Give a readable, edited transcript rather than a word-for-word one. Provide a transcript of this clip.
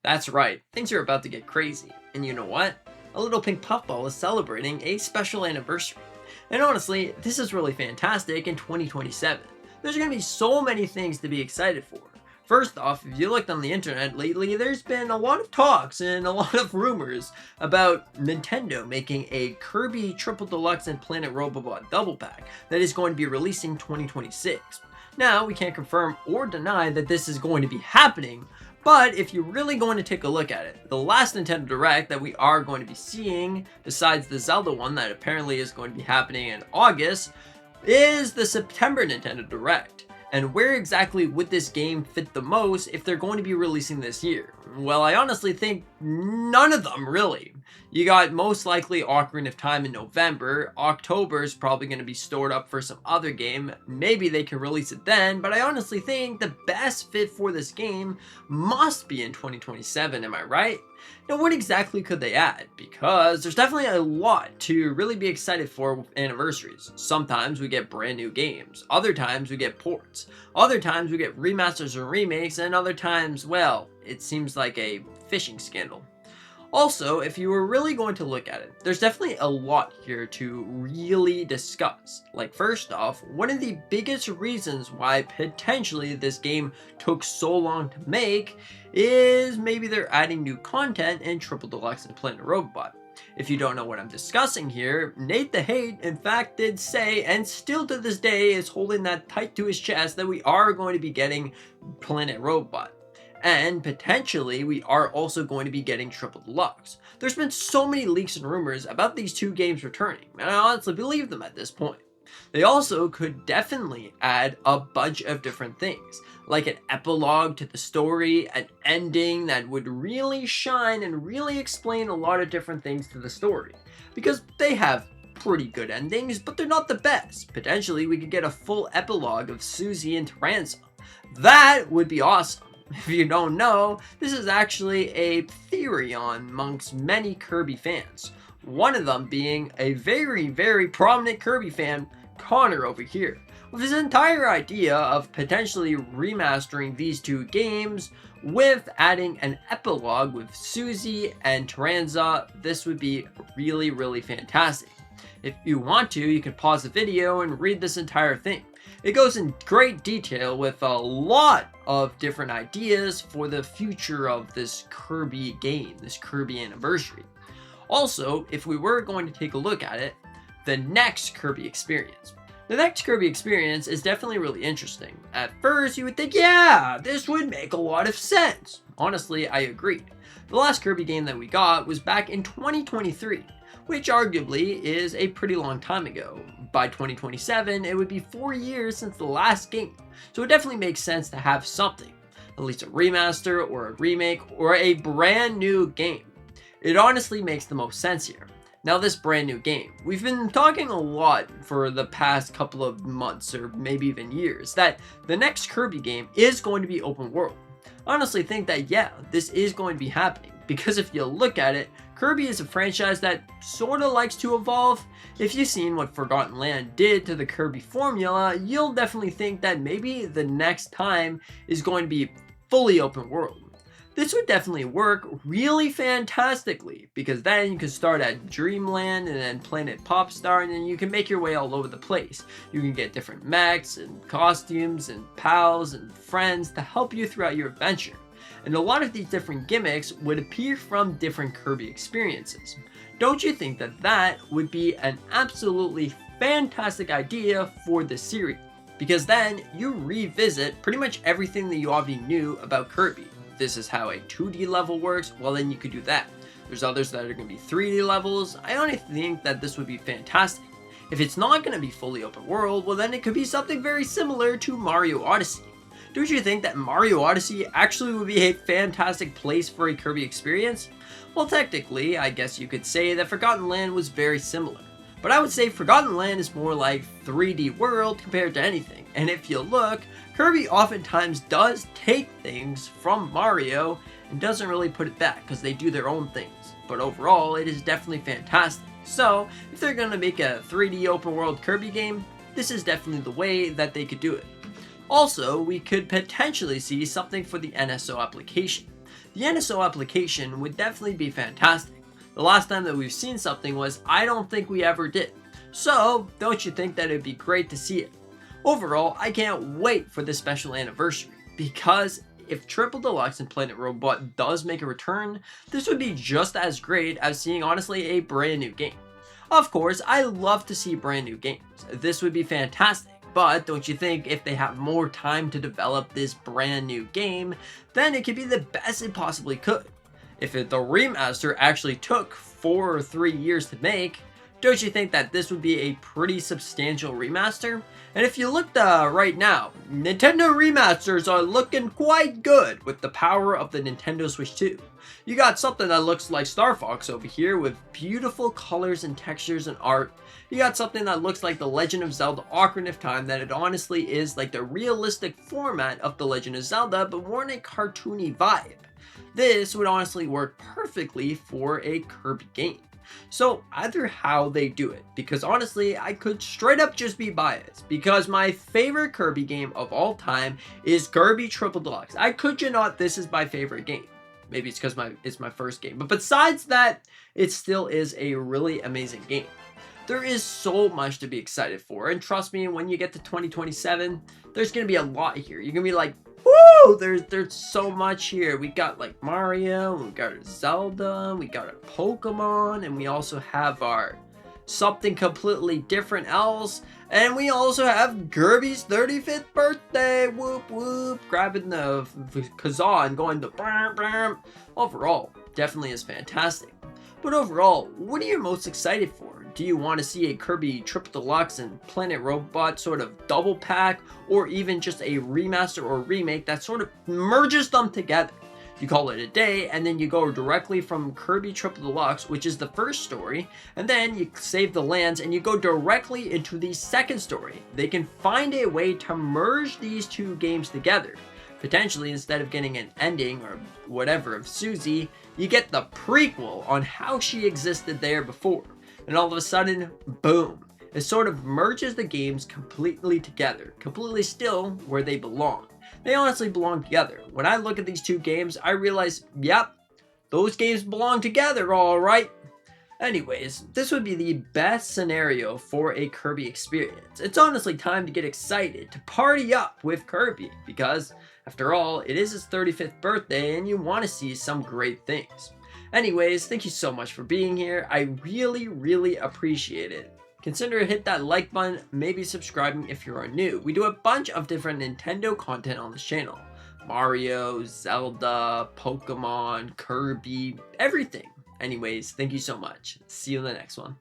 That's right, things are about to get crazy. And you know what? A little pink puffball is celebrating a special anniversary. And honestly, this is really fantastic in 2027. There's going to be so many things to be excited for. First off, if you looked on the internet lately, there's been a lot of talks and a lot of rumors about Nintendo making a Kirby Triple Deluxe and Planet Robobot double pack that is going to be releasing 2026. Now, we can't confirm or deny that this is going to be happening, but if you're really going to take a look at it, the last Nintendo Direct that we are going to be seeing, besides the Zelda one that apparently is going to be happening in August, is the September Nintendo Direct. And where exactly would this game fit the most if they're going to be releasing this year? Well, I honestly think none of them, really. You got most likely Ocarina of Time in November. October is probably going to be stored up for some other game. Maybe they can release it then, but I honestly think the best fit for this game must be in 2027, am I right? Now, what exactly could they add? Because there's definitely a lot to really be excited for with anniversaries. Sometimes we get brand new games, other times we get ports, other times we get remasters and remakes, and other times, well, it seems like a phishing scandal. Also, if you were really going to look at it, there's definitely a lot here to really discuss. Like, first off, one of the biggest reasons why potentially this game took so long to make is maybe they're adding new content in Triple Deluxe and Planet Robobot. If you don't know what I'm discussing here, Nate the Hate in fact did say, and still to this day is holding that tight to his chest, that we are going to be getting Planet Robobot. And potentially, we are also going to be getting Triple Deluxe. There's been so many leaks and rumors about these two games returning, and I honestly believe them at this point. They also could definitely add a bunch of different things, like an epilogue to the story, an ending that would really shine and really explain a lot of different things to the story. Because they have pretty good endings, but they're not the best. Potentially, we could get a full epilogue of Susie and Taranza. That would be awesome. If you don't know, this is actually a theory amongst many Kirby fans. One of them being a very, very prominent Kirby fan, Connor over here, with his entire idea of potentially remastering these two games with adding an epilogue with Susie and Taranza. This would be really, really fantastic. If you want to, you can pause the video and read this entire thing. It goes in great detail with a lot of different ideas for the future of this Kirby game, this Kirby anniversary. Also, if we were going to take a look at it, the next Kirby experience. The next Kirby experience is definitely really interesting. At first, you would think, yeah, this would make a lot of sense. Honestly, I agree. The last Kirby game that we got was back in 2023, which arguably is a pretty long time ago. By 2027, it would be 4 years since the last game, so it definitely makes sense to have something, at least a remaster or a remake or a brand new game. It honestly makes the most sense here. Now, this brand new game, we've been talking a lot for the past couple of months or maybe even years that the next Kirby game is going to be open world. I honestly think that, yeah, this is going to be happening, because if you look at it, Kirby is a franchise that sort of likes to evolve. If you've seen what Forgotten Land did to the Kirby formula, you'll definitely think that maybe the next time is going to be fully open world. This would definitely work really fantastically, because then you can start at Dreamland and then Planet Popstar, and then you can make your way all over the place. You can get different mechs and costumes and pals and friends to help you throughout your adventure. And a lot of these different gimmicks would appear from different Kirby experiences. Don't you think that that would be an absolutely fantastic idea for the series? Because then you revisit pretty much everything that you already knew about Kirby. This is how a 2D level works, well then you could do that. There's others that are going to be 3D levels. I only think that this would be fantastic. If it's not going to be fully open world, well then it could be something very similar to Mario Odyssey. Don't you think that Mario Odyssey actually would be a fantastic place for a Kirby experience? Well, technically, I guess you could say that Forgotten Land was very similar. But I would say Forgotten Land is more like 3D World compared to anything. And if you look, Kirby oftentimes does take things from Mario and doesn't really put it back because they do their own things. But overall, it is definitely fantastic. So, if they're going to make a 3D open world Kirby game, this is definitely the way that they could do it. Also, we could potentially see something for the NSO application. the NSO application would definitely be fantastic. The last time that we've seen something was I don't think we ever did. So, don't you think that it'd be great to see it? Overall, I can't wait for this special anniversary, because if Triple Deluxe and Planet Robot does make a return, this would be just as great as seeing honestly a brand new game. Of course, I love to see brand new games. This would be fantastic, but don't you think if they have more time to develop this brand new game, then it could be the best it possibly could. If the remaster actually took 4 or 3 years to make, don't you think that this would be a pretty substantial remaster? And if you look right now, Nintendo remasters are looking quite good with the power of the Nintendo Switch 2. You got something that looks like Star Fox over here with beautiful colors and textures and art. You got something that looks like the Legend of Zelda Ocarina of Time, that it honestly is like the realistic format of the Legend of Zelda, but more in a cartoony vibe. This would honestly work perfectly for a Kirby game. So either how they do it, because honestly I could straight up just be biased, because my favorite Kirby game of all time is Kirby Triple Deluxe. I could you not, this is my favorite game. Maybe it's because it's my first game, but besides that, it still is a really amazing game. There is so much to be excited for, and trust me, when you get to 2027, there's gonna be a lot here. You're gonna be like, woo! There's so much here. We got like Mario, we got Zelda, we got a Pokemon, and we also have our something completely different else, and we also have Kirby's 35th birthday. Whoop whoop! Grabbing the kazaa and going to bam bam. Overall, definitely is fantastic. But overall, what are you most excited for? Do you want to see a Kirby Triple Deluxe and Planet Robot sort of double pack, or even just a remaster or remake that sort of merges them together? You call it a day, and then you go directly from Kirby Triple Deluxe, which is the first story, and then you save the lands and you go directly into the second story. They can find a way to merge these two games together. Potentially, instead of getting an ending or whatever of Susie, you get the prequel on how she existed there before. And all of a sudden, boom, it sort of merges the games completely together, completely still where they belong. They honestly belong together. When I look at these two games, I realize, yep, those games belong together, all right. Anyways, this would be the best scenario for a Kirby experience. It's honestly time to get excited, to party up with Kirby, because after all, it is his 35th birthday and you want to see some great things. Anyways, thank you so much for being here. I really appreciate it. Consider hit that like button, maybe subscribing if you are new. We do a bunch of different Nintendo content on this channel. Mario, Zelda, Pokemon, Kirby, everything. Anyways, thank you so much. See you in the next one.